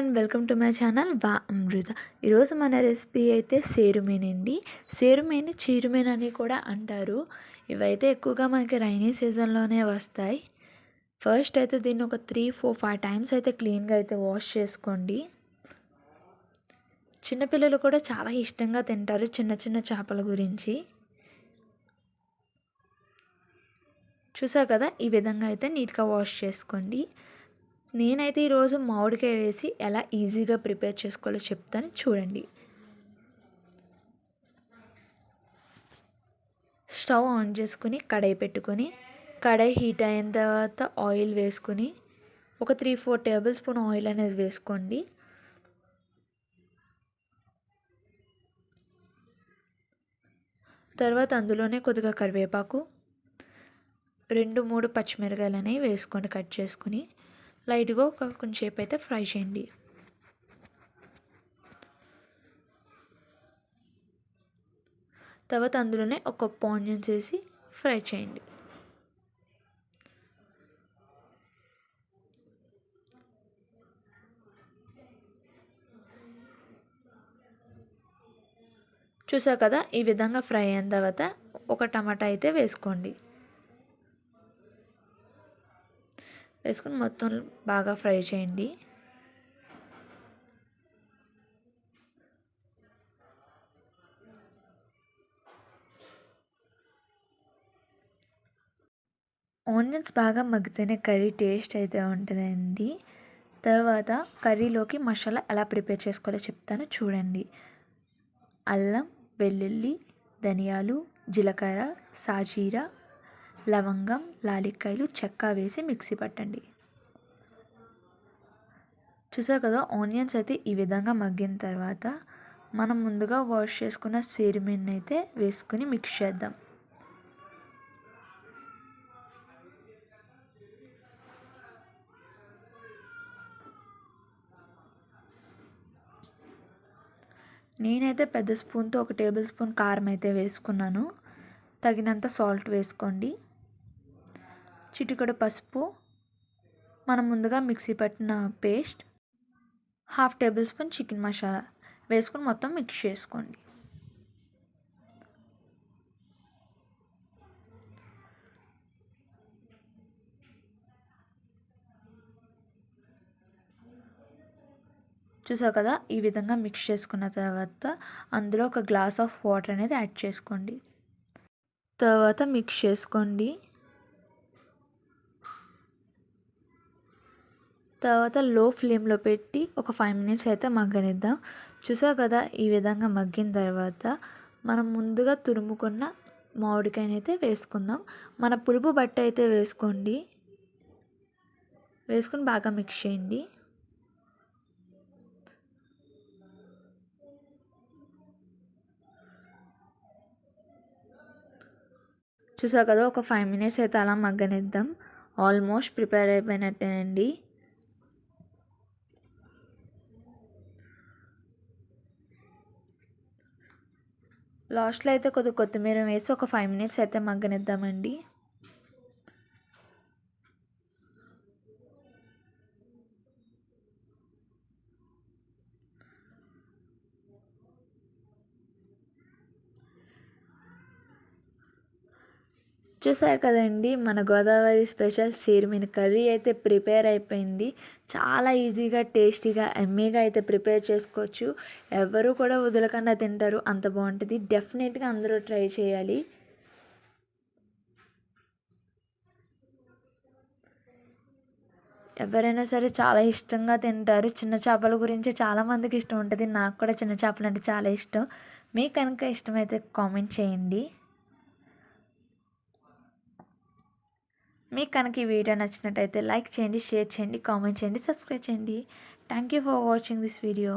Everyone, welcome to my channel బా అమృత. ఈరోజు మన రెసిపీ అయితే సేరుమీన్ అండి. సేరుమీన్ చీరుమీన్ అని కూడా అంటారు. ఇవైతే ఎక్కువగా మనకి రైనీ సీజన్లోనే వస్తాయి. ఫస్ట్ అయితే దీన్ని ఒక 3-4-5 టైమ్స్ అయితే క్లీన్గా అయితే వాష్ చేసుకోండి. చిన్నపిల్లలు కూడా చాలా ఇష్టంగా తింటారు చిన్న చిన్న చేపల గురించి. చూసా కదా, ఈ విధంగా అయితే నీట్గా వాష్ చేసుకోండి. నేనైతే ఈరోజు మామిడికాయ వేసి ఎలా ఈజీగా ప్రిపేర్ చేసుకోవాలో చెప్తాను, చూడండి. స్టవ్ ఆన్ చేసుకుని కడాయి పెట్టుకొని, కడాయి హీట్ అయిన తర్వాత ఆయిల్ వేసుకుని ఒక 3-4 టేబుల్ స్పూన్ ఆయిల్ అనేది వేసుకోండి. తర్వాత అందులోనే కొద్దిగా కరివేపాకు, 2-3 పచ్చిమిరకాయలు అనేవి వేసుకొని కట్ చేసుకుని లైట్గా కొంచెంసేపు అయితే ఫ్రై చేయండి. తర్వాత అందులోనే ఒక కప్పు ఆనియన్స్ వేసి ఫ్రై చేయండి. చూసా కదా, ఈ విధంగా ఫ్రై అయిన తర్వాత ఒక టమాటా అయితే వేసుకోండి. వేసుకుని మొత్తం బాగా ఫ్రై చేయండి. ఆనియన్స్ బాగా మగ్గితేనే కర్రీ టేస్ట్ అయితే ఉంటుందండి. తర్వాత కర్రీలోకి మసాలా ఎలా ప్రిపేర్ చేసుకోవాలో చెప్తాను, చూడండి. అల్లం, వెల్లుల్లి, ధనియాలు, జీలకర్ర, సాజీరా, లవంగం, లాలిక్కాయలు, చెక్క వేసి మిక్సీ పట్టండి. చూసారు కదా, ఆనియన్స్ అయితే ఈ విధంగా మగ్గిన తర్వాత మనం ముందుగా వాష్ చేసుకున్న సేరుమీన్ అయితే వేసుకుని మిక్స్ చేద్దాం. నేనైతే పెద్ద స్పూన్తో 1 టేబుల్ స్పూన్ కారం అయితే వేసుకున్నాను. తగినంత సాల్ట్ వేసుకోండి. చిటికెడు పసుపు, మనం ముందుగా మిక్సీ పట్టిన paste, 1/2 tablespoon chicken masala వేసుకొని మొత్తం మిక్స్ చేసుకోండి. చూసావు కదా, ఈ విధంగా మిక్స్ చేసుకున్న తర్వాత అందులో ఒక గ్లాస్ ఆఫ్ వాటర్ అనేది యాడ్ చేసుకోండి. తర్వాత మిక్స్ చేసుకోండి. తర్వాత లో ఫ్లేమ్లో పెట్టి ఒక 5 మినిట్స్ అయితే మగ్గనిద్దాం. చూసావు కదా, ఈ విధంగా మగ్గిన తర్వాత మనం ముందుగా తురుముకున్న మామిడికాయని అయితే వేసుకుందాం. మన పులుపు బట్టి అయితే వేసుకోండి. వేసుకుని బాగా మిక్స్ చేయండి. చూసావు కదా, ఒక 5 మినిట్స్ అయితే అలా మగ్గనిద్దాం. Almost prepare అయిపోయినట్టేనండి. లాస్ట్లో అయితే కొద్దిగా కొత్తిమీర వేసి ఒక 5 మినిట్స్ అయితే మగ్గనిద్దామండి. చూసారు కదండి, మన గోదావరి స్పెషల్ సేరుమీన్ కర్రీ అయితే ప్రిపేర్ అయిపోయింది. చాలా ఈజీగా, టేస్టీగా, ఎమ్మీగా అయితే ప్రిపేర్ చేసుకోవచ్చు. ఎవరు కూడా వదలకుండా తింటారు, అంత బాగుంటుంది. డెఫినెట్గా అందరూ ట్రై చేయాలి. ఎవరైనా సరే చాలా ఇష్టంగా తింటారు. చిన్న చేపల గురించి చాలామందికి ఇష్టం ఉంటుంది. నాకు కూడా చిన్న చేపలు అంటే చాలా ఇష్టం. మీకు కనుక ఇష్టమైతే కామెంట్ చేయండి. మీకు కనుక ఈ వీడియో నచ్చినట్టయితే లైక్ చేయండి, షేర్ చేయండి, కామెంట్ చేయండి, సబ్స్క్రైబ్ చేయండి. Thank you for watching this video.